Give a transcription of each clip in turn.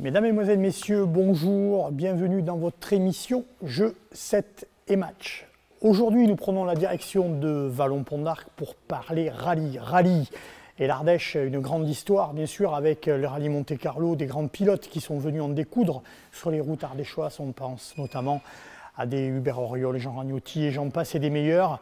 Mesdames, Mesdemoiselles, Messieurs, bonjour, bienvenue dans votre émission Jeux 7 et match. Aujourd'hui, nous prenons la direction de Vallon-Pont d'Arc pour parler rallye. Rallye et l'Ardèche, une grande histoire, bien sûr, avec le rallye Monte-Carlo, des grands pilotes qui sont venus en découdre sur les routes ardéchoises. On pense notamment à des Hubert Auriol, Jean Ragnotti et j'en passe et des meilleurs.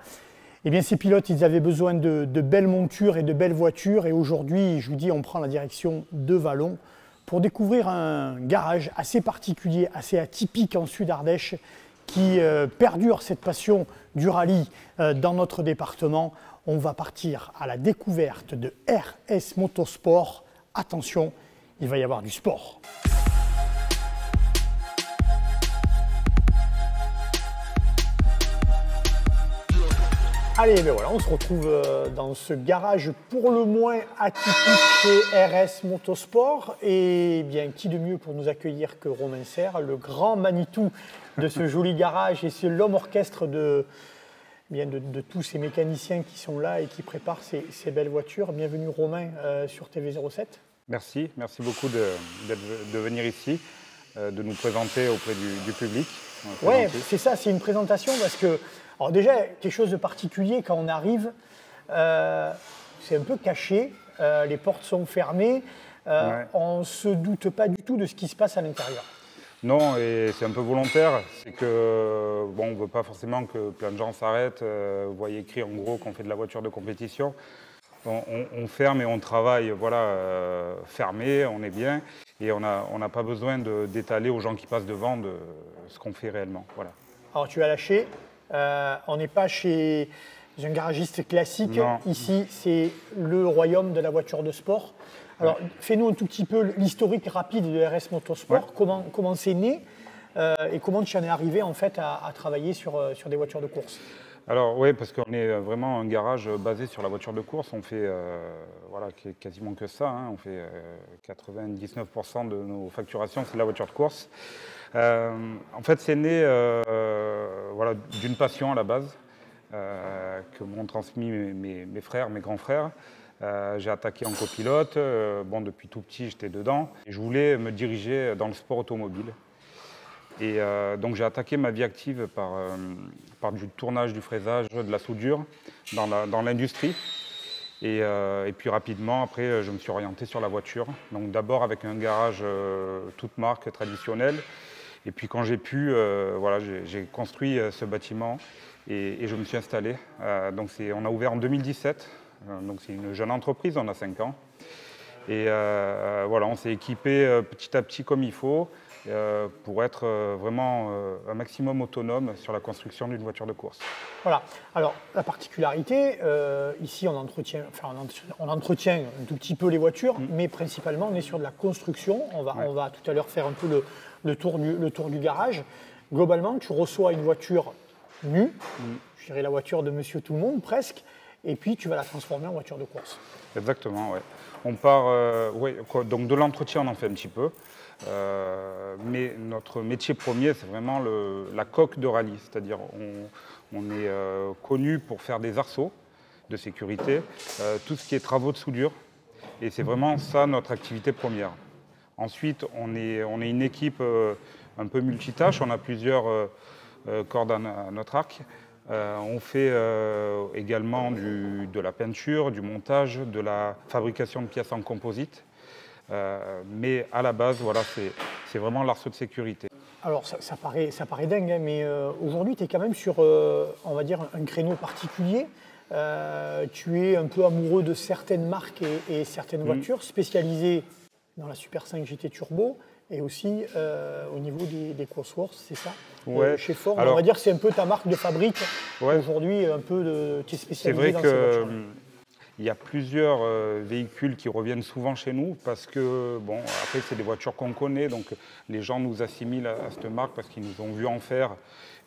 Eh bien, ces pilotes, ils avaient besoin de belles montures et de belles voitures. Et aujourd'hui, je vous dis, on prend la direction de Vallon pour découvrir un garage assez particulier, assez atypique en Sud-Ardèche, qui perdure cette passion du rallye dans notre département. On va partir à la découverte de RS Motosport. Attention, il va y avoir du sport. Allez, ben voilà, on se retrouve dans ce garage pour le moins atypique chez RS Motosport. Et bien, qui de mieux pour nous accueillir que Romain Serre, le grand Manitou de ce joli garage et c'est l'homme orchestre de tous ces mécaniciens qui sont là et qui préparent ces belles voitures. Bienvenue Romain sur TV07. Merci beaucoup de venir ici, de nous présenter auprès du public. Oui, c'est ça, c'est une présentation parce que, alors déjà, quelque chose de particulier quand on arrive, c'est un peu caché, les portes sont fermées, on ne se doute pas du tout de ce qui se passe à l'intérieur. Non, et c'est un peu volontaire, c'est que bon, on ne veut pas forcément que plein de gens s'arrêtent. Vous voyez écrit en gros qu'on fait de la voiture de compétition. On ferme et on travaille voilà, fermé, on est bien, et on n'a pas besoin d'étaler aux gens qui passent devant de ce qu'on fait réellement. Voilà. Alors tu as lâché, on n'est pas chez un garagiste classique, non. Ici c'est le royaume de la voiture de sport. Alors, fais-nous un tout petit peu l'historique rapide de RS Motosport, comment c'est né et comment tu en es arrivé en fait à travailler sur des voitures de course. Alors oui, parce qu'on est vraiment un garage basé sur la voiture de course. On fait voilà, quasiment que ça. Hein. On fait 99% de nos facturations, c'est de la voiture de course. En fait, c'est né voilà, d'une passion à la base que m'ont transmis mes frères, mes grands frères. J'ai attaqué en copilote, bon, depuis tout petit j'étais dedans. Je voulais me diriger dans le sport automobile. Et donc j'ai attaqué ma vie active par du tournage, du fraisage, de la soudure dans l'industrie. Et puis rapidement, après, je me suis orienté sur la voiture. Donc d'abord avec un garage toute marque traditionnel. Et puis quand j'ai pu, voilà, j'ai construit ce bâtiment et je me suis installé. Donc on a ouvert en 2017. Donc c'est une jeune entreprise, on a 5 ans. Et voilà, on s'est équipé petit à petit comme il faut pour être vraiment un maximum autonome sur la construction d'une voiture de course. Voilà. Alors la particularité, ici on entretient un tout petit peu les voitures, mais principalement on est sur de la construction. On va tout à l'heure faire un peu le tour du garage. Globalement, tu reçois une voiture nue, je dirais la voiture de Monsieur Tout-le-Monde presque, et puis tu vas la transformer en voiture de course. Exactement, oui. On part, donc de l'entretien on en fait un petit peu, mais notre métier premier c'est vraiment la coque de rallye, c'est-à-dire on est connu pour faire des arceaux de sécurité, tout ce qui est travaux de soudure, et c'est vraiment ça notre activité première. Ensuite on est une équipe un peu multitâche, on a plusieurs cordes à notre arc. On fait également de la peinture, du montage, de la fabrication de pièces en composite. Mais à la base, voilà, c'est vraiment l'arceau de sécurité. Alors ça paraît dingue, hein, mais aujourd'hui tu es quand même sur on va dire, un créneau particulier. Tu es un peu amoureux de certaines marques et certaines voitures spécialisées dans la Super 5 GT Turbo. Et aussi au niveau des Cosworth, c'est ça? Chez Ford, alors, on va dire que c'est un peu ta marque de fabrique. Aujourd'hui, un peu tu es spécialisé dans ces voitures. C'est vrai qu'il y a plusieurs véhicules qui reviennent souvent chez nous parce que, bon, après, c'est des voitures qu'on connaît, donc les gens nous assimilent à cette marque parce qu'ils nous ont vu en faire.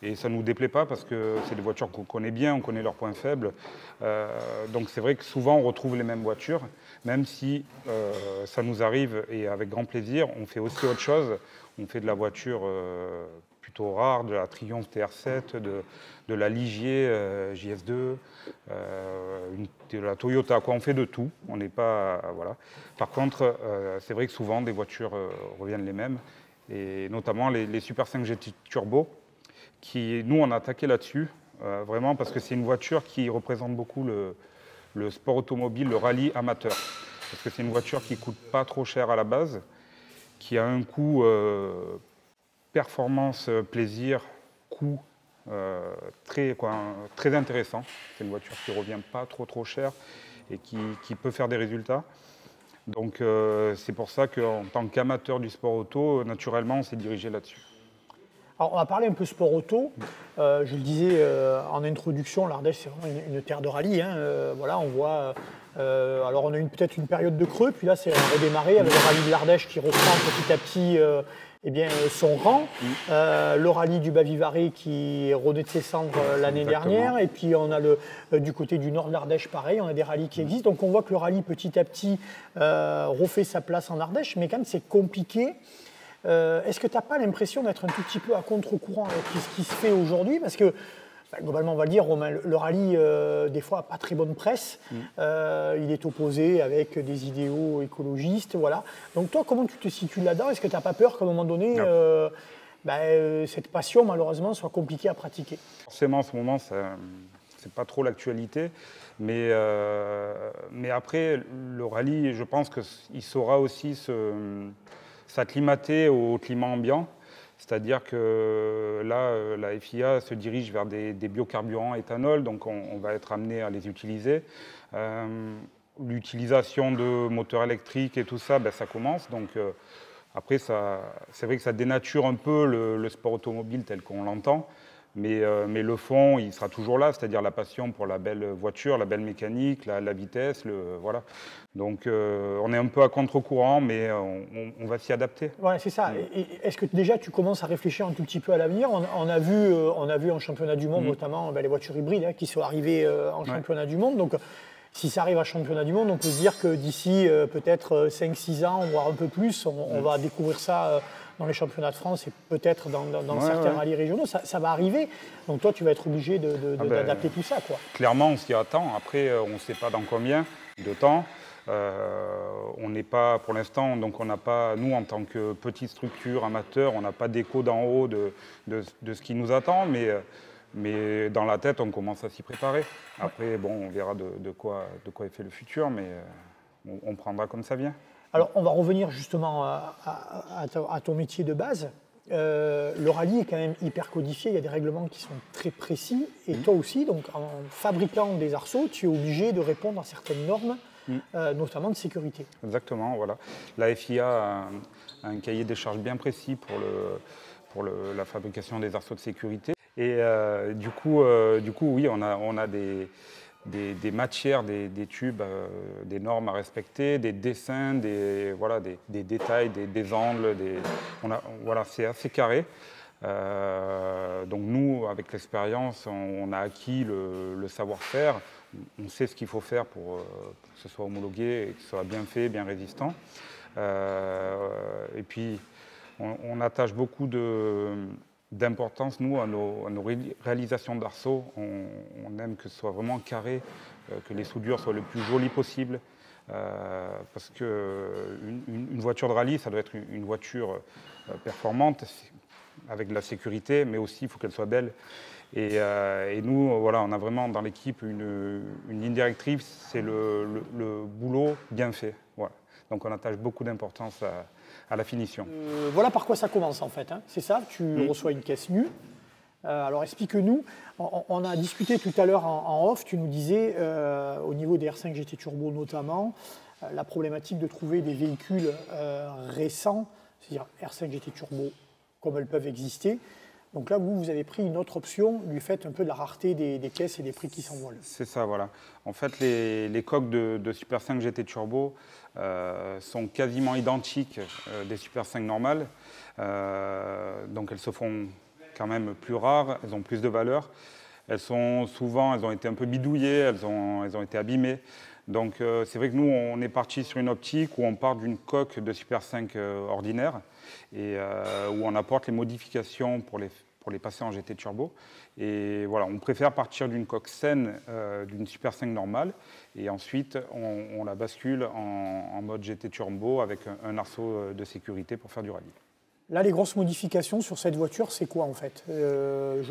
Et ça ne nous déplaît pas parce que c'est des voitures qu'on connaît bien, on connaît leurs points faibles. Donc c'est vrai que souvent on retrouve les mêmes voitures, même si ça nous arrive et avec grand plaisir, on fait aussi autre chose. On fait de la voiture plutôt rares, de la Triumph TR7, de la Ligier JS2, de la Toyota. Quoi, on fait de tout. On n'est pas, voilà. Par contre, c'est vrai que souvent, des voitures reviennent les mêmes, et notamment les Super 5 GT Turbo, qui, nous, on a attaqué là-dessus, vraiment, parce que c'est une voiture qui représente beaucoup le sport automobile, le rallye amateur. Parce que c'est une voiture qui ne coûte pas trop cher à la base, qui a un coût performance, plaisir, coût très intéressant. C'est une voiture qui ne revient pas trop cher et qui peut faire des résultats. Donc c'est pour ça qu'en tant qu'amateur du sport auto, naturellement, on s'est dirigé là-dessus. Alors, on va parler un peu sport auto. Je le disais en introduction, l'Ardèche, c'est vraiment une terre de rallye. Hein. Voilà, on voit. Alors, on a peut-être une période de creux, puis là, c'est redémarré avec le rallye de l'Ardèche qui reprend petit à petit son rang. Le rallye du Bas-Vivarais qui renaît de ses cendres l'année dernière. Et puis, on a du côté du nord de l'Ardèche, pareil, on a des rallyes qui existent. Donc, on voit que le rallye, petit à petit, refait sa place en Ardèche. Mais quand même, c'est compliqué. Est-ce que tu n'as pas l'impression d'être un tout petit peu à contre-courant avec ce qui se fait aujourd'hui? Parce que, globalement, on va le dire, Romain, le rallye, des fois, n'a pas très bonne presse. Il est opposé avec des idéaux écologistes. Voilà. Donc toi, comment tu te situes là-dedans? Est-ce que tu n'as pas peur qu'à un moment donné, cette passion, malheureusement, soit compliquée à pratiquer? Forcément, en ce moment, ce n'est pas trop l'actualité. Mais après, le rallye, je pense qu'il saura aussi s'acclimater au climat ambiant, c'est-à-dire que là, la FIA se dirige vers des biocarburants éthanol, donc on va être amené à les utiliser. L'utilisation de moteurs électriques et tout ça, ça commence. Donc après, c'est vrai que ça dénature un peu le sport automobile tel qu'on l'entend. Mais le fond, il sera toujours là, c'est-à-dire la passion pour la belle voiture, la belle mécanique, la vitesse, voilà. Donc on est un peu à contre-courant, mais on va s'y adapter. Ouais, c'est ça. Et est-ce que déjà tu commences à réfléchir un tout petit peu à l'avenir? On a vu en championnat du monde, notamment les voitures hybrides qui sont arrivées en championnat du monde. Donc si ça arrive à championnat du monde, on peut se dire que d'ici peut-être 5-6 ans, voire un peu plus, on va découvrir ça dans les championnats de France et peut-être dans certains rallyes régionaux. Ça va arriver. Donc toi, tu vas être obligé d'adapter tout ça, quoi. Clairement, on s'y attend. Après, on ne sait pas dans combien de temps. On n'est pas, pour l'instant, donc on n'a pas, nous, en tant que petite structure amateur, on n'a pas d'écho d'en haut de ce qui nous attend, mais dans la tête, on commence à s'y préparer. Après, bon, on verra de quoi est fait le futur, mais on prendra comme ça vient. Alors, on va revenir justement à ton métier de base. Le rallye est quand même hyper codifié, il y a des règlements qui sont très précis. Et toi aussi, donc, en fabriquant des arceaux, tu es obligé de répondre à certaines normes, notamment de sécurité. Exactement, voilà. La FIA a un cahier des charges bien précis pour la fabrication des arceaux de sécurité. Et du coup, oui, on a des matières, des tubes, des normes à respecter, des dessins, des détails, des angles. Voilà, c'est assez carré. Donc nous, avec l'expérience, on a acquis le savoir-faire. On sait ce qu'il faut faire pour que ce soit homologué et que ce soit bien fait, bien résistant. Et puis, on attache beaucoup d'importance, nous, à nos réalisations d'arceaux. On aime que ce soit vraiment carré, que les soudures soient le plus jolies possible. Parce qu'une voiture de rallye, ça doit être une voiture performante, avec de la sécurité, mais aussi il faut qu'elle soit belle. Et nous, voilà, on a vraiment dans l'équipe une ligne directrice, c'est le boulot bien fait. Voilà. Donc on attache beaucoup d'importance à la finition. Voilà par quoi ça commence en fait, hein. C'est ça, tu reçois une caisse nue. Alors explique-nous, on a discuté tout à l'heure en off, tu nous disais au niveau des R5 GT Turbo notamment, la problématique de trouver des véhicules récents, c'est-à-dire R5 GT Turbo comme elles peuvent exister. Donc là, vous avez pris une autre option du fait un peu de la rareté des caisses et des prix qui s'envolent. C'est ça, voilà. En fait, les coques de Super 5 GT Turbo sont quasiment identiques des Super 5 normales. Donc elles se font quand même plus rares, elles ont plus de valeur. Elles ont été un peu bidouillées, elles ont été abîmées. Donc c'est vrai que nous, on est parti sur une optique où on part d'une coque de Super 5 ordinaire et où on apporte les modifications pour les passer en GT Turbo. Et voilà, on préfère partir d'une coque saine, d'une Super 5 normale, et ensuite on la bascule en mode GT Turbo avec un arceau de sécurité pour faire du rallye. Là, les grosses modifications sur cette voiture, c'est quoi en fait?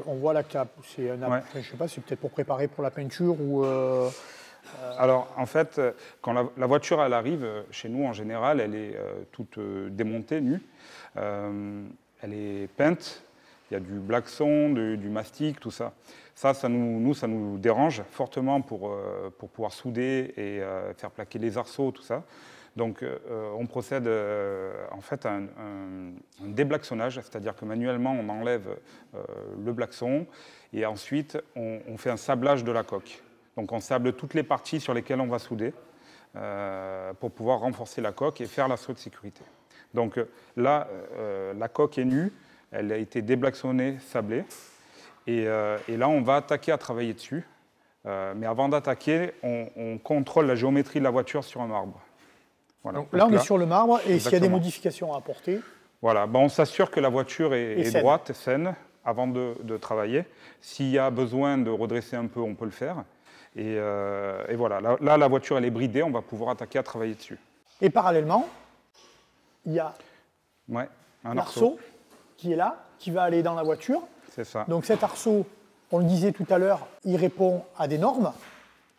On voit là que c'est je sais pas, c'est peut-être pour préparer pour la peinture ou. Alors, en fait, quand la voiture elle arrive, chez nous en général, elle est toute démontée, nue. Elle est peinte. Il y a du blackson, du mastic, tout ça. Ça nous dérange fortement pour pouvoir souder et faire plaquer les arceaux, tout ça. Donc, on procède en fait à un déblaxonnage, c'est-à-dire que manuellement, on enlève le blackson et ensuite, on fait un sablage de la coque. Donc, on sable toutes les parties sur lesquelles on va souder pour pouvoir renforcer la coque et faire l'assaut de sécurité. Donc là, la coque est nue, elle a été déblaxonnée, sablée, et là, on va attaquer à travailler dessus. Mais avant d'attaquer, on contrôle la géométrie de la voiture sur un marbre. Voilà. Donc là, on est sur le marbre, et s'il y a des exactement. modifications à apporter. Voilà, on s'assure que la voiture est saine. droite, saine, avant de travailler. S'il y a besoin de redresser un peu, on peut le faire. Et voilà, là, la voiture, elle est bridée, on va pouvoir attaquer à travailler dessus. Et parallèlement, il y a un arceau qui est là, qui va aller dans la voiture. C'est ça. Donc cet arceau, on le disait tout à l'heure, il répond à des normes.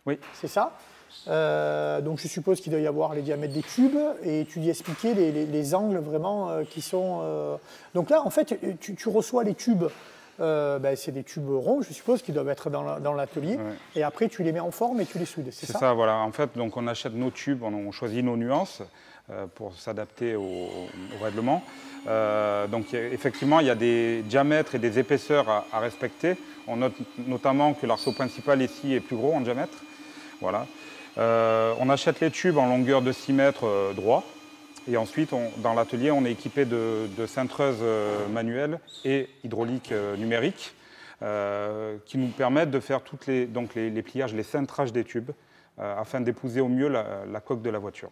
Oui. C'est ça. Donc je suppose qu'il doit y avoir les diamètres des tubes, et tu lui expliquais les angles vraiment qui sont... Donc là, en fait, tu reçois les tubes, c'est des tubes ronds, je suppose, qui doivent être dans l'atelier, Ouais. et après tu les mets en forme et tu les soudes, c'est ça? Ça, voilà. En fait, donc, on achète nos tubes, on choisit nos nuances pour s'adapter au règlement. Donc effectivement, il y a des diamètres et des épaisseurs à respecter. On note notamment que l'arceau principal ici est plus gros en diamètre. Voilà. On achète les tubes en longueur de 6 mètres droit. Et ensuite, dans l'atelier, on est équipé de cintreuses manuelles et hydrauliques numériques qui nous permettent de faire toutes les pliages, les cintrages des tubes afin d'épouser au mieux la coque de la voiture.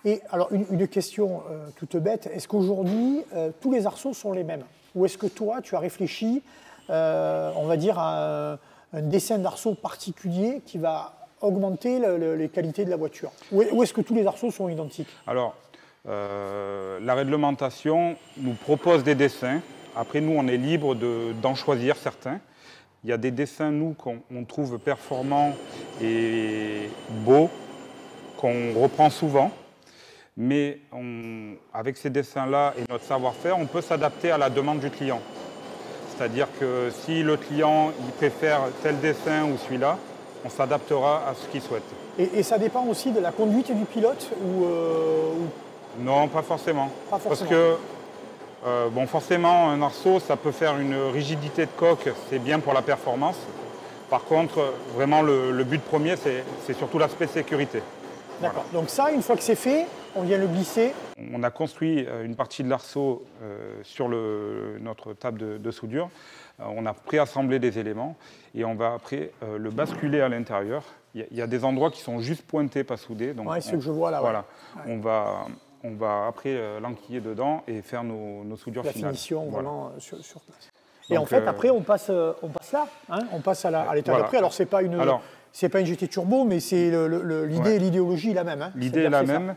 Et alors, une question toute bête, est-ce qu'aujourd'hui, tous les arceaux sont les mêmes? Ou est-ce que toi, tu as réfléchi, on va dire, à un dessin d'arceau particulier qui va augmenter les qualités de la voiture? Ou est-ce que tous les arceaux sont identiques? Alors, la réglementation nous propose des dessins. Après, nous, on est libre d'en choisir certains. Il y a des dessins, nous, qu'on trouve performants et beaux, qu'on reprend souvent. Mais avec ces dessins-là et notre savoir-faire, on peut s'adapter à la demande du client. C'est-à-dire que si le client il préfère tel dessin ou celui-là, on s'adaptera à ce qu'il souhaite. Et ça dépend aussi de la conduite du pilote ou... Non, pas forcément. Pas forcément. Parce que, forcément, un arceau, ça peut faire une rigidité de coque, c'est bien pour la performance. Par contre, vraiment, le but premier, c'est surtout l'aspect sécurité. D'accord. Voilà. Donc ça, une fois que c'est fait, on vient le glisser. On a construit une partie de l'arceau sur notre table de soudure. On a préassemblé des éléments et on va après le basculer à l'intérieur. Il y a des endroits qui sont juste pointés, pas soudés. Oui, ce que je vois là. Voilà. Ouais. On va après l'enquiller dedans et faire nos soudures finales. La finition vraiment sur place. Et donc, en fait, après, on passe là. Hein, on passe à l'étape d'après. Alors, c'est pas une GT Turbo, mais c'est l'idéologie est la même. Hein. L'idée est la même.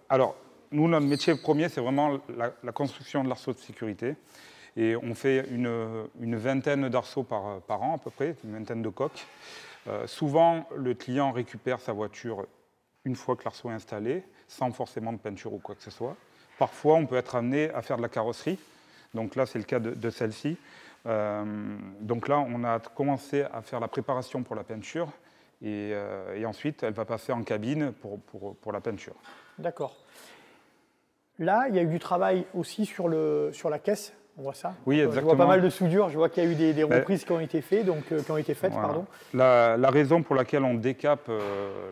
Alors, nous, notre métier premier, c'est vraiment la construction de l'arceau de sécurité. Et on fait une vingtaine d'arceaux par an, à peu près, une vingtaine de coques. Souvent, le client récupère sa voiture une fois que l'arceau est installé, sans forcément de peinture ou quoi que ce soit. Parfois, on peut être amené à faire de la carrosserie. Donc là, c'est le cas de celle-ci. Donc là, on a commencé à faire la préparation pour la peinture. Et ensuite, elle va passer en cabine pour la peinture. D'accord. Là, il y a eu du travail aussi sur la caisse. On voit ça. Oui, exactement. Je vois pas mal de soudure. Je vois qu'il y a eu des reprises qui ont été faites. Voilà. Pardon. La raison pour laquelle on décape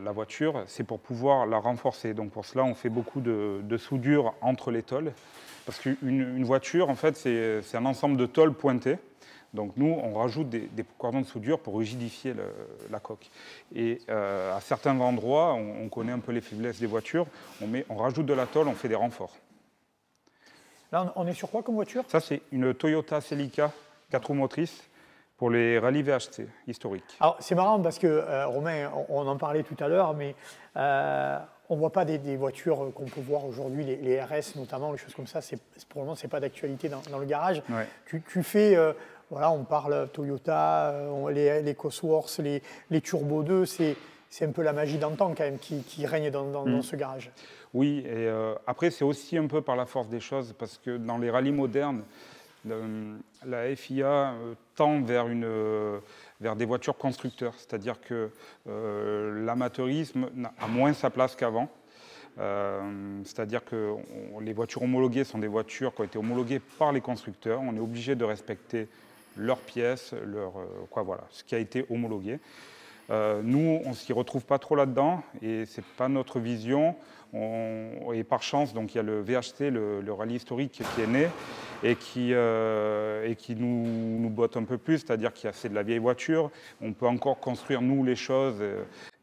la voiture, c'est pour pouvoir la renforcer. Donc pour cela, on fait beaucoup de soudure entre les tôles. Parce qu'une voiture, en fait, c'est un ensemble de tôles pointées. Donc nous, on rajoute des cordons de soudure pour rigidifier la coque. Et à certains endroits, on connaît un peu les faiblesses des voitures, on rajoute de la tôle, on fait des renforts. Là, on est sur quoi comme voiture? Ça, c'est une Toyota Celica 4 roues motrices pour les rallyes VHC historiques. Alors, c'est marrant parce que, Romain, on en parlait tout à l'heure, mais on ne voit pas des voitures qu'on peut voir aujourd'hui, les RS notamment, les choses comme ça. Pour le moment, ce n'est pas d'actualité dans le garage. Ouais. Tu fais, voilà, on parle Toyota, les Cosworth, les Turbo 2, c'est un peu la magie d'antan quand même qui règne dans ce garage. Oui, et après, c'est aussi un peu par la force des choses, parce que dans les rallyes modernes, la FIA tend vers des voitures constructeurs, c'est-à-dire que l'amateurisme a moins sa place qu'avant. C'est-à-dire que les voitures homologuées sont des voitures qui ont été homologuées par les constructeurs. On est obligé de respecter leurs pièces, voilà, ce qui a été homologué. Nous, on ne s'y retrouve pas trop là-dedans et ce n'est pas notre vision. Et par chance, donc, il y a le VHC, le rallye historique qui est né et qui nous botte un peu plus, c'est-à-dire qu'il y a c'est de la vieille voiture. On peut encore construire, nous, les choses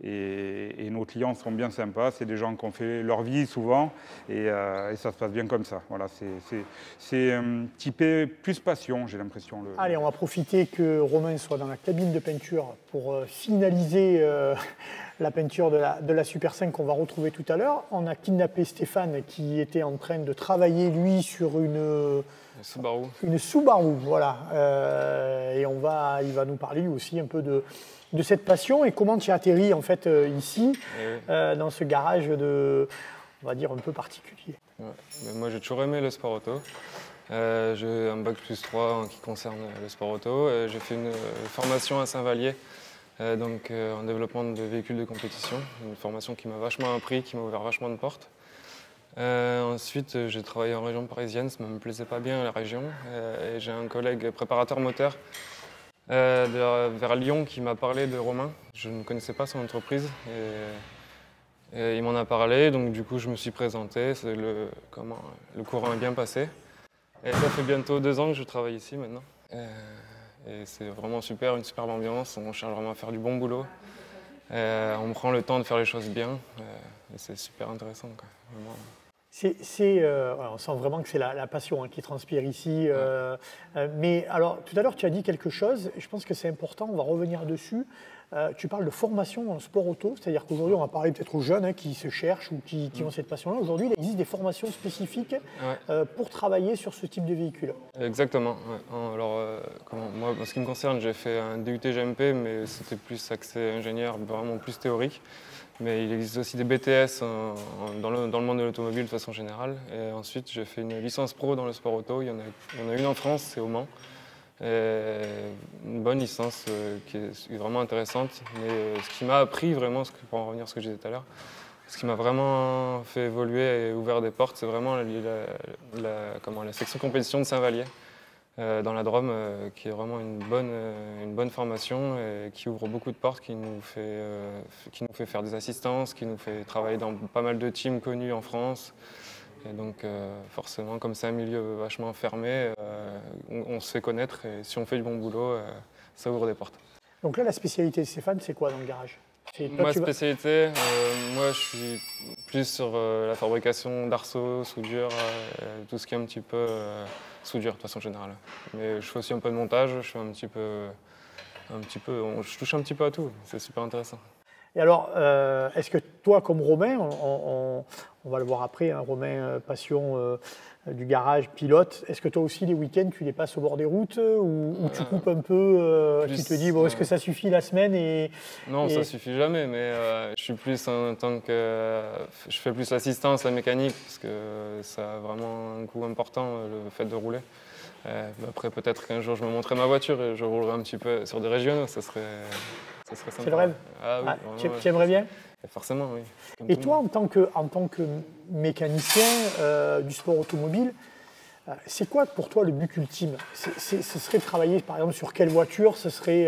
et nos clients sont bien sympas. C'est des gens qui ont fait leur vie souvent et ça se passe bien comme ça. Voilà, c'est typé plus passion, j'ai l'impression. Allez, on va profiter que Romain soit dans la cabine de peinture pour finaliser la peinture de la Super 5 qu'on va retrouver tout à l'heure. On a kidnappé Stéphane qui était en train de travailler, lui, sur une Subaru, voilà. Et il va nous parler lui aussi un peu de cette passion et comment tu as atterri en fait ici, dans ce garage on va dire, un peu particulier. Ouais. Moi, j'ai toujours aimé le sport auto. J'ai un bac+3 qui concerne le sport auto. J'ai fait une formation à Saint-Vallier, en développement de véhicules de compétition. Une formation qui m'a vachement appris, qui m'a ouvert vachement de portes. Ensuite, j'ai travaillé en région parisienne, ça ne me plaisait pas bien la région. Et j'ai un collègue préparateur moteur vers Lyon qui m'a parlé de Romain. Je ne connaissais pas son entreprise. Et il m'en a parlé, donc du coup je me suis présenté, le courant est bien passé. Et ça fait bientôt 2 ans que je travaille ici maintenant. Et c'est vraiment super, une superbe ambiance, on cherche vraiment à faire du bon boulot. On prend le temps de faire les choses bien, et c'est super intéressant, quoi. Vraiment. On sent vraiment que c'est la passion qui transpire ici. Mais alors, tout à l'heure, tu as dit quelque chose, et je pense que c'est important, on va revenir dessus. Tu parles de formation dans le sport auto, c'est-à-dire qu'aujourd'hui, on va parler peut-être aux jeunes qui se cherchent ou qui ont cette passion-là. Aujourd'hui, il existe des formations spécifiques pour travailler sur ce type de véhicule. Exactement. Ouais. Alors, moi, en ce qui me concerne, j'ai fait un DUT GMP, mais c'était plus axé ingénieur, vraiment plus théorique. Mais il existe aussi des BTS dans le monde de l'automobile de façon générale. Et ensuite, j'ai fait une licence pro dans le sport auto. Il y en a une en France, c'est au Mans. Et une bonne licence qui est vraiment intéressante. Mais ce qui m'a appris vraiment, pour en revenir à ce que je disais tout à l'heure, ce qui m'a vraiment fait évoluer et ouvert des portes, c'est vraiment la section compétition de Saint-Vallier. Dans la Drôme, qui est vraiment une bonne formation et qui ouvre beaucoup de portes, qui nous fait faire des assistances, qui nous fait travailler dans pas mal de teams connus en France. Et donc forcément, comme c'est un milieu vachement fermé, on se fait connaître et si on fait du bon boulot, ça ouvre des portes. Donc là, la spécialité de Stéphane, c'est quoi dans le garage? Ma spécialité, moi je suis plus sur la fabrication d'arceaux, soudure, tout ce qui est un petit peu soudure de façon générale. Mais je fais aussi un peu de montage, je touche un petit peu à tout, c'est super intéressant. Et alors, est-ce que toi, comme Romain, on va le voir après, hein, Romain, passion du garage, pilote, est-ce que toi aussi, les week-ends, tu les passes au bord des routes ou tu coupes un peu, tu te dis, bon, est-ce que ça suffit la semaine Non, ça suffit jamais, mais je suis plus en tant que... Je fais plus l'assistance, la mécanique, parce que ça a vraiment un coût important, le fait de rouler. Après, peut-être qu'un jour, je me montrerai ma voiture et je roulerai un petit peu sur des régionaux, ça serait sympa. C'est le rêve? Ah oui, tu aimerais bien? Forcément, oui. Et toi, en tant que mécanicien du sport automobile, c'est quoi pour toi le but ultime? Ce serait de travailler par exemple sur quelle voiture? Ce serait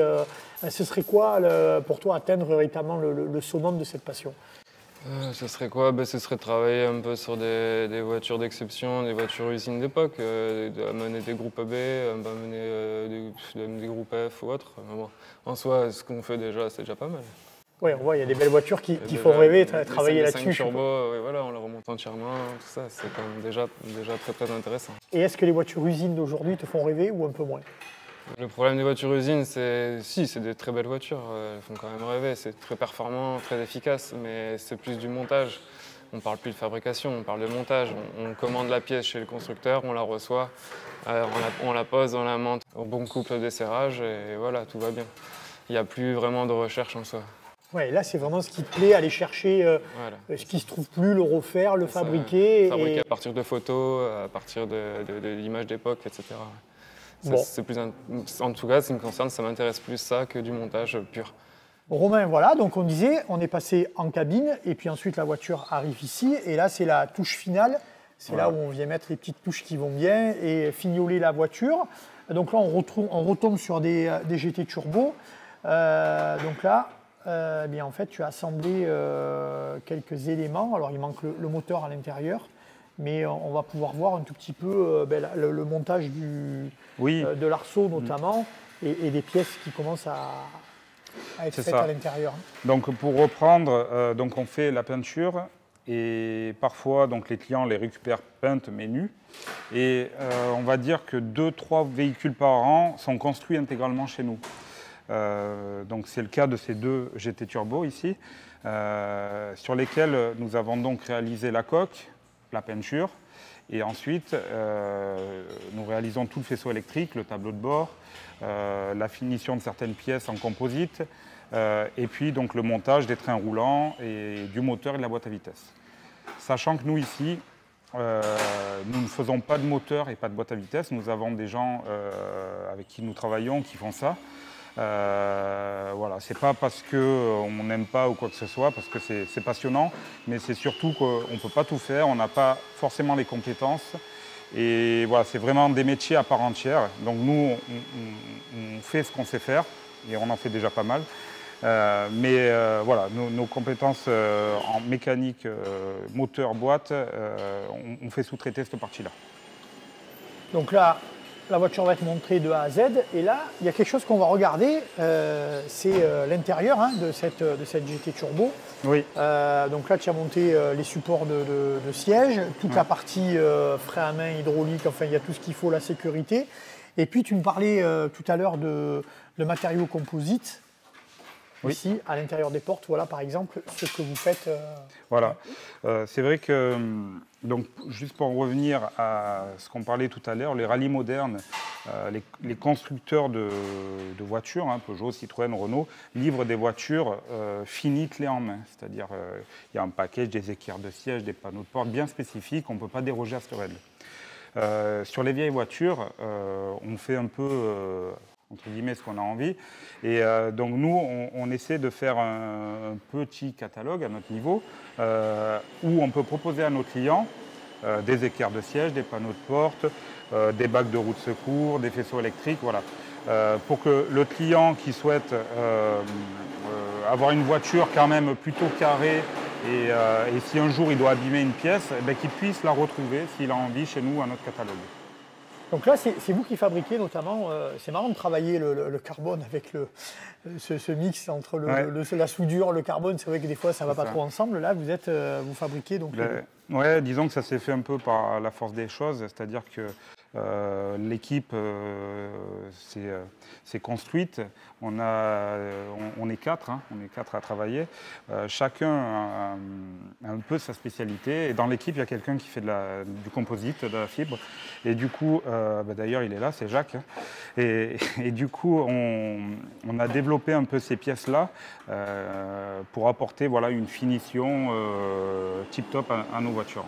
quoi pour toi atteindre véritablement le summum de cette passion? Ce serait quoi? Ce serait de travailler un peu sur des voitures d'exception, des voitures usines d'époque, d'amener des groupes AB, d'amener des groupes F ou autres. Mais bon, en soi, ce qu'on fait déjà, c'est déjà pas mal. Oui, on voit, il y a des belles voitures qui font rêver, travailler là-dessus. Les 5 turbo, voilà, on les remonte entièrement, tout ça, c'est quand même déjà très intéressant. Et est-ce que les voitures usines d'aujourd'hui te font rêver ou un peu moins? Le problème des voitures usines, c'est des très belles voitures, elles font quand même rêver, c'est très performant, très efficace, mais c'est plus du montage. On ne parle plus de fabrication, on parle de montage. On commande la pièce chez le constructeur, on la reçoit, on la pose, on la monte au bon couple de serrage et voilà, tout va bien. Il n'y a plus vraiment de recherche en soi. Ouais, là, c'est vraiment ce qui te plaît, aller chercher ce qui ne se trouve plus, le refaire, le fabriquer. Fabriquer à partir de photos, à partir de l'images d'époque, etc. Bon. En tout cas, ce qui me concerne, ça m'intéresse plus ça que du montage pur. Romain, voilà, donc on disait, on est passé en cabine, et puis ensuite la voiture arrive ici, et là c'est la touche finale, c'est là où on vient mettre les petites touches qui vont bien, et fignoler la voiture. Donc là on retombe sur des GT Turbo, donc là, bien en fait tu as assemblé quelques éléments, alors il manque le moteur à l'intérieur, mais on va pouvoir voir un tout petit peu le montage de l'arceau notamment, et des pièces qui commencent à être faites à l'intérieur. Donc pour reprendre, donc on fait la peinture et parfois donc les clients les récupèrent peintes mais nues. Et on va dire que 2-3 véhicules par an sont construits intégralement chez nous. Donc c'est le cas de ces 2 GT Turbo ici, sur lesquels nous avons donc réalisé la coque, la peinture, et ensuite nous réalisons tout le faisceau électrique, le tableau de bord, la finition de certaines pièces en composite, et puis donc le montage des trains roulants et du moteur et de la boîte à vitesse. Sachant que nous ici, nous ne faisons pas de moteur et pas de boîte à vitesse, nous avons des gens avec qui nous travaillons qui font ça. Voilà, c'est pas parce qu'on n'aime pas ou quoi que ce soit, parce que c'est passionnant, mais c'est surtout qu'on ne peut pas tout faire, on n'a pas forcément les compétences. Et voilà, c'est vraiment des métiers à part entière. Donc nous, on fait ce qu'on sait faire, et on en fait déjà pas mal. Mais voilà, nos compétences en mécanique, moteur, boîte, on fait sous-traiter cette partie-là. Donc là, la voiture va être montrée de A à Z, et là, il y a quelque chose qu'on va regarder, c'est l'intérieur de cette GT Turbo. Oui. Donc là, tu as monté les supports de siège, toute la partie frein à main, hydraulique, enfin, il y a tout ce qu'il faut, la sécurité. Et puis, tu me parlais tout à l'heure de matériaux composites. Oui. Ici, à l'intérieur des portes, voilà par exemple ce que vous faites. Voilà, c'est vrai que, donc, juste pour revenir à ce qu'on parlait tout à l'heure, les rallyes modernes, les constructeurs de voitures, Peugeot, Citroën, Renault, livrent des voitures finies, clés en main. C'est-à-dire, il y a un package, des équerres de siège, des panneaux de porte bien spécifiques, on ne peut pas déroger à cette règle. Sur les vieilles voitures, on fait un peu entre guillemets ce qu'on a envie. Et donc nous, on essaie de faire un petit catalogue à notre niveau où on peut proposer à nos clients des équerres de siège, des panneaux de porte, des bacs de roue de secours, des faisceaux électriques, voilà. Pour que le client qui souhaite avoir une voiture quand même plutôt carrée et si un jour il doit abîmer une pièce, qu'il puisse la retrouver s'il a envie chez nous à notre catalogue. Donc là, c'est vous qui fabriquez notamment, c'est marrant de travailler le carbone avec ce mix entre la soudure, le carbone, c'est vrai que des fois ça ne va pas trop ensemble. Là, vous fabriquez donc... Ouais, disons que ça s'est fait un peu par la force des choses, c'est-à-dire que l'équipe s'est construite, on est 4, on est 4 à travailler, chacun a un peu sa spécialité, et dans l'équipe il y a quelqu'un qui fait du composite, de la fibre, et du coup, d'ailleurs il est là, c'est Jacques, et du coup on a développé un peu ces pièces-là pour apporter une finition tip-top à nos voitures.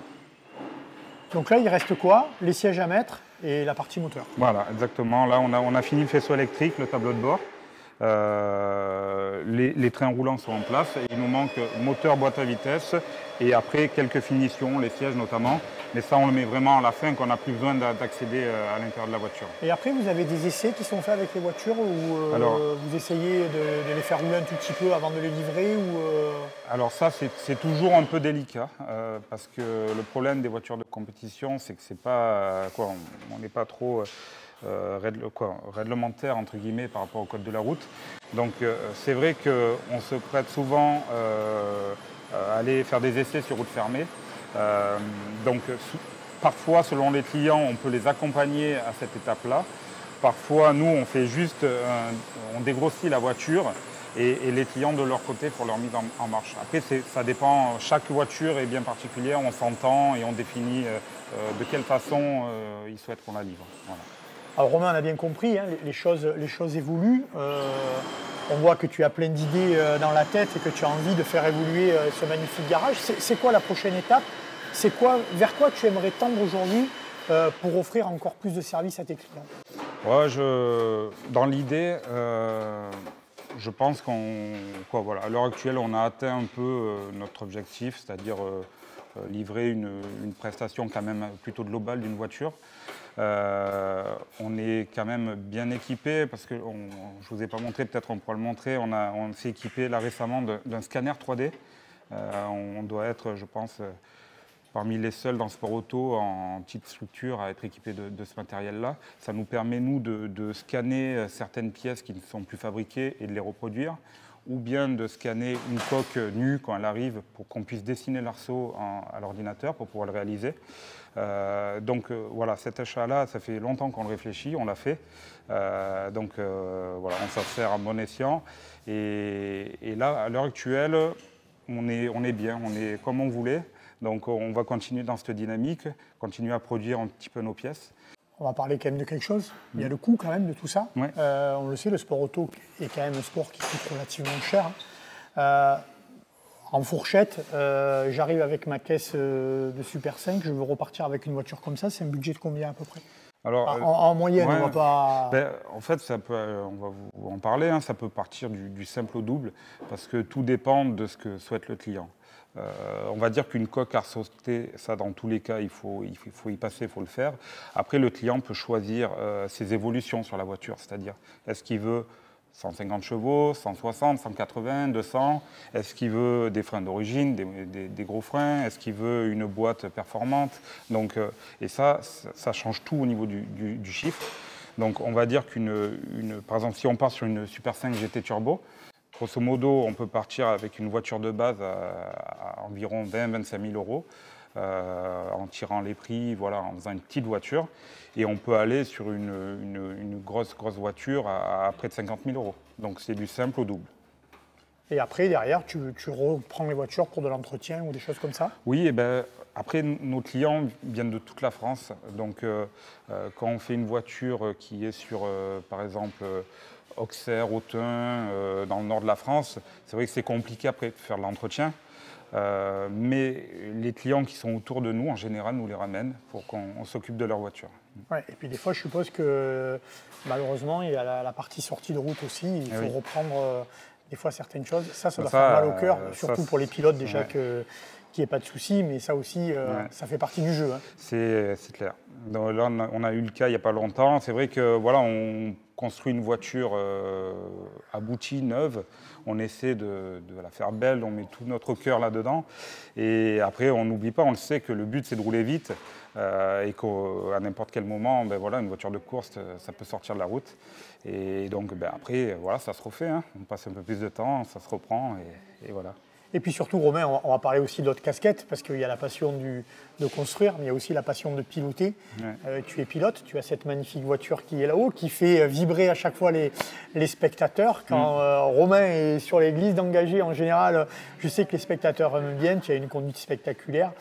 Donc là, il reste quoi? Les sièges à mettre et la partie moteur. Voilà, exactement. Là, on a fini le faisceau électrique, le tableau de bord. Les trains roulants sont en place. Il nous manque moteur, boîte à vitesse et après quelques finitions, les sièges notamment. Mais ça, on le met vraiment à la fin, qu'on n'a plus besoin d'accéder à l'intérieur de la voiture. Et après, vous avez des essais qui sont faits avec les voitures ou vous essayez de les faire rouler un tout petit peu avant de les livrer Alors ça, c'est toujours un peu délicat parce que le problème des voitures de compétition, c'est que c'est pas on n'est pas trop réglementaire entre guillemets par rapport au code de la route. Donc c'est vrai qu'on se prête souvent à aller faire des essais sur route fermée. Parfois, selon les clients, on peut les accompagner à cette étape-là. Parfois, nous, on fait juste, on dégrossit la voiture et les clients de leur côté pour leur mise en marche. Après, ça dépend, chaque voiture est bien particulière, on s'entend et on définit de quelle façon ils souhaitent qu'on la livre. Voilà. Alors Romain, on a bien compris, hein, les choses évoluent. On voit que tu as plein d'idées dans la tête et que tu as envie de faire évoluer ce magnifique garage. C'est quoi la prochaine étape? Vers quoi tu aimerais tendre aujourd'hui pour offrir encore plus de services à tes clients? Ouais, dans l'idée, je pense à l'heure actuelle, on a atteint un peu notre objectif, c'est-à-dire livrer une prestation quand même plutôt globale d'une voiture. On est quand même bien équipé parce que je ne vous ai pas montré, peut-être on pourra le montrer, on s'est équipé là récemment d'un scanner 3D. On doit être, je pense, parmi les seuls dans le sport auto en petite structure à être équipé de ce matériel-là. Ça nous permet, nous, de scanner certaines pièces qui ne sont plus fabriquées et de les reproduire, ou bien de scanner une coque nue quand elle arrive pour qu'on puisse dessiner l'arceau à l'ordinateur pour pouvoir le réaliser. Voilà, cet achat-là, ça fait longtemps qu'on le réfléchit, on l'a fait. Voilà, on s'en sert à bon escient. Et là, à l'heure actuelle, on est bien, on est comme on voulait. Donc on va continuer dans cette dynamique, continuer à produire un petit peu nos pièces. On va parler quand même de quelque chose. Il y a le coût quand même de tout ça. Ouais. On le sait, le sport auto est quand même un sport qui coûte relativement cher. En fourchette, j'arrive avec ma caisse de Super 5, je veux repartir avec une voiture comme ça. C'est un budget de combien à peu près? Alors, en moyenne, ouais, on va pas... En fait, on va vous en parler, hein, ça peut partir du simple au double, parce que tout dépend de ce que souhaite le client. On va dire qu'une coque à sauter, ça dans tous les cas, il faut y passer, il faut le faire. Après, le client peut choisir ses évolutions sur la voiture, c'est-à-dire est-ce qu'il veut 150 chevaux, 160, 180, 200, est-ce qu'il veut des freins d'origine, des gros freins, est-ce qu'il veut une boîte performante. Donc, et ça change tout au niveau du chiffre. Donc on va dire par exemple, si on part sur une Super 5 GT Turbo, grosso modo, on peut partir avec une voiture de base à environ 20-25 000 euros, en tirant les prix, voilà, en faisant une petite voiture. Et on peut aller sur une grosse voiture à près de 50 000 euros. Donc c'est du simple au double. Et après, derrière, tu reprends les voitures pour de l'entretien ou des choses comme ça? Oui, et après, nos clients viennent de toute la France. Donc quand on fait une voiture qui est sur, par exemple, Auxerre, Autun, dans le nord de la France, c'est vrai que c'est compliqué après de faire de l'entretien. Mais les clients qui sont autour de nous, en général, nous les ramènent pour qu'on s'occupe de leur voiture. Ouais, et puis des fois, je suppose que malheureusement, il y a la partie sortie de route aussi. Il faut reprendre des fois certaines choses. Ça doit faire mal au cœur, surtout pour les pilotes déjà qu'il n'y ait pas de soucis. Mais ça aussi, ça fait partie du jeu. Hein. C'est clair. Donc là, on a eu le cas il n'y a pas longtemps. C'est vrai que voilà, on construit une voiture aboutie, neuve. On essaie de la faire belle, on met tout notre cœur là-dedans. Et après, on n'oublie pas, on le sait que le but, c'est de rouler vite. Et qu'à n'importe quel moment, voilà, une voiture de course, ça peut sortir de la route. Et donc après, voilà, ça se refait. Hein. On passe un peu plus de temps, ça se reprend et voilà. Et puis surtout, Romain, on va parler aussi d'autres casquettes, parce qu'il y a la passion de construire, mais il y a aussi la passion de piloter. Ouais. Tu es pilote, tu as cette magnifique voiture qui est là-haut, qui fait vibrer à chaque fois les spectateurs. Quand Romain est sur les glisses d'engagé, en général, je sais que les spectateurs aiment bien, tu as une conduite spectaculaire.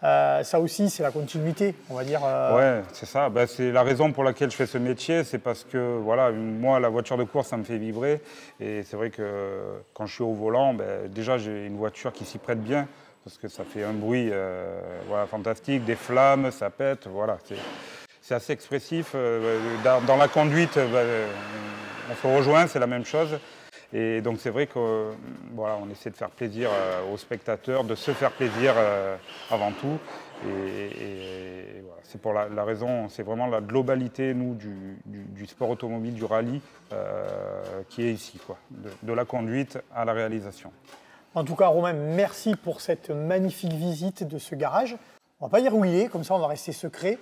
Ça aussi, c'est la continuité, on va dire. Ouais, c'est ça. C'est la raison pour laquelle je fais ce métier, c'est parce que voilà, moi, la voiture de course, ça me fait vibrer. Et c'est vrai que quand je suis au volant, déjà, j'ai une voiture qui s'y prête bien, parce que ça fait un bruit voilà, fantastique, des flammes, ça pète, voilà. C'est assez expressif. Dans la conduite, on se rejoint, c'est la même chose. Et donc c'est vrai qu'on voilà, essaie de faire plaisir aux spectateurs, de se faire plaisir avant tout. Et voilà, c'est pour la raison, c'est vraiment la globalité, nous, du sport automobile, du rallye, qui est ici, quoi, de la conduite à la réalisation. En tout cas, Romain, merci pour cette magnifique visite de ce garage. On ne va pas dire où il est, comme ça on va rester secret.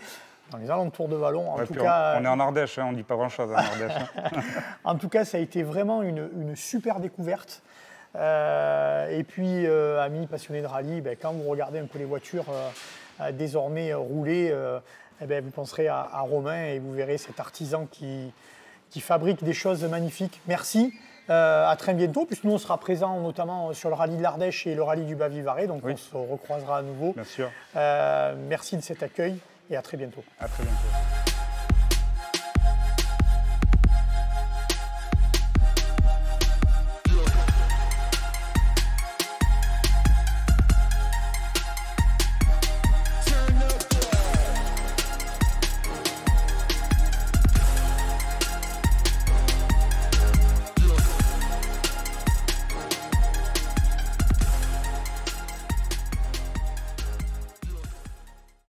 Dans les alentours de Vallon, en tout cas... On est en Ardèche, hein, on ne dit pas grand-chose en Ardèche. En tout cas, ça a été vraiment une super découverte. Et puis, amis passionnés de rallye, quand vous regardez un peu les voitures désormais rouler, vous penserez à Romain et vous verrez cet artisan qui fabrique des choses magnifiques. Merci. À très bientôt, puisque nous on sera présents notamment sur le rallye de l'Ardèche et le rallye du Bas-Vivarais, donc oui. On se recroisera à nouveau. Bien sûr. Merci de cet accueil et à très bientôt. À très bientôt.